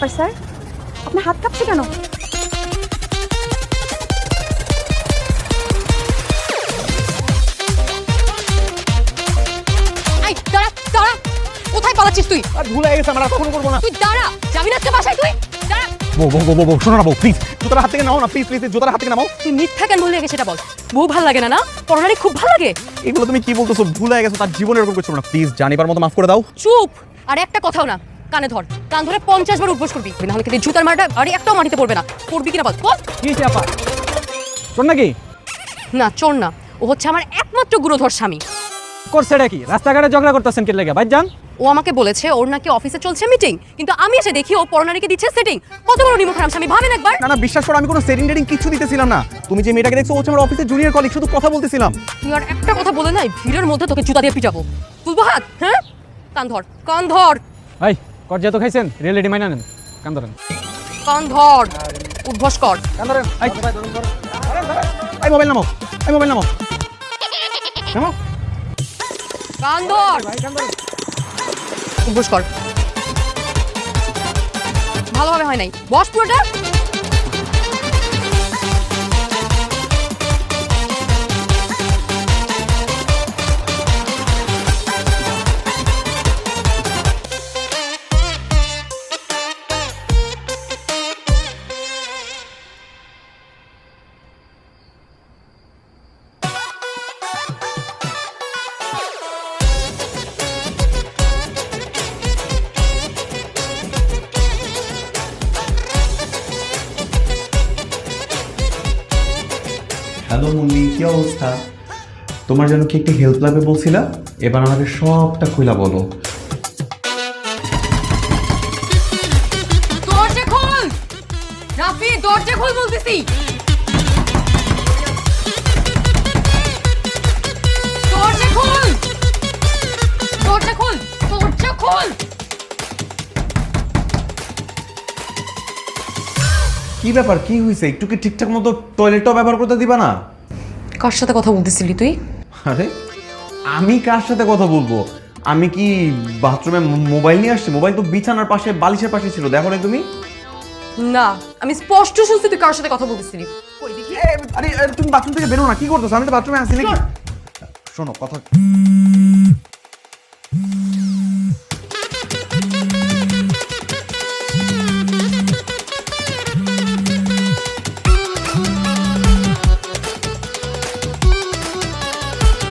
ব্যাপার স্যার, আপনার হাত কাঁপছে কেন? এই দাঁড়া দাঁড়া, কোথায় পালাচ্ছিস তুই? আর ভুল হয়ে গেছে, আমরা আর কখনো করবো না। তুই দাঁড়া, যাবি না আজকে বাসায় তুই? দাঁড়া। বউ শোনো না বউ, প্লিজ জুতার হাত থেকে নাও না, প্লিজ প্লিজ জুতার হাত থেকে নামাও। তুই মিথ্যা কেন বললি আগে সেটা বল। বউ ভাল লাগে না না? পরনারী খুব ভাল লাগে। এগুলো তুমি কি বলতেছো? ভুল হয়ে গেছে, তার জীবনে এরকম করছো না, প্লিজ জানিবার মতো মাফ করে দাও। চুপ, আর একটা কথাও না। কানে ধর, কান ধরে 50 বার উঠবোস করবি, না হলে কিন্তু জুতার মারটা আরে একটাও মাটিতে পড়বে না। করবি কিনা বল বল। কি চাপা শোন নাকি না চোর না, ও হচ্ছে আমার একমাত্র গুরুধর স্বামী। করছে এটা কি? রাস্তাঘাটে ঝগড়া করতেছেন কে লেগে? ভাই যান। ও আমাকে বলেছে ওর নাকি অফিসে চলছে মিটিং, কিন্তু আমি এসে দেখি ও পরনারীকে দিচ্ছে সেটিং। কত বড় নিমুখ হারাম স্বামী, ভাবেন একবার। না না, বিশ্বাস করো, আমি কোনো সেটিং টেটিং কিছু দিতেছিলাম না। তুমি যে মেয়েটাকে দেখছো, ও হচ্ছে আমার অফিসের জুনিয়র কলিগ, শুধু কথা বলতেছিলাম। তুই আর একটা কথা বলে নাই, ভিড়ের মধ্যে তোকে জুতা দিয়ে পিটাবো। তুলবো হাত, হ্যাঁ? কান ধর, কান ধর, ভাই কর যেহেতু খাইছেন রিয়েলিটি মাইনা নেন। কান ধরেন, কান ধর, উদ্ভস কর। কান ধরেন। এই মোবাইল নামাও, এই মোবাইল নামাও, নামাও। কান ধর, উদ্ভস কর। ভালোভাবে হয় নাই, বস পুরোটা। হ্যালো মুন্নি, কি অবস্থা? তোমার জন্য কি একটু হেল্প লাগবে বলছিলা, এবার আমাকে সবটা খুইলা বলো। দরজা খোল রাফি, দরজা খোল বলতেছি। দরজা খোল, দরজা খোল, দরজা খোল। কি ব্যাপার, কি হয়েছে? একটু কি ঠিকঠাক মতো টয়লেটটাও ব্যবহার করতে দিবা না? কার সাথে কথা বলতেছিলি তুই? আরে আমি কার সাথে কথা বলবো? আমি কি বাথরুমে মোবাইল নিয়ে আসছি? মোবাইল তো বিছানার পাশে, বালিশের পাশে ছিল, দেখো না তুমি? না, আমি স্পষ্ট শুনছি তুই কার সাথে কথা বলতেছিলি। কই দেখি। আরে তুমি বাথরুম থেকে বেরো না, কি করতেছো? আমি তো বাথরুমে আসি নাকি। শোনো কথা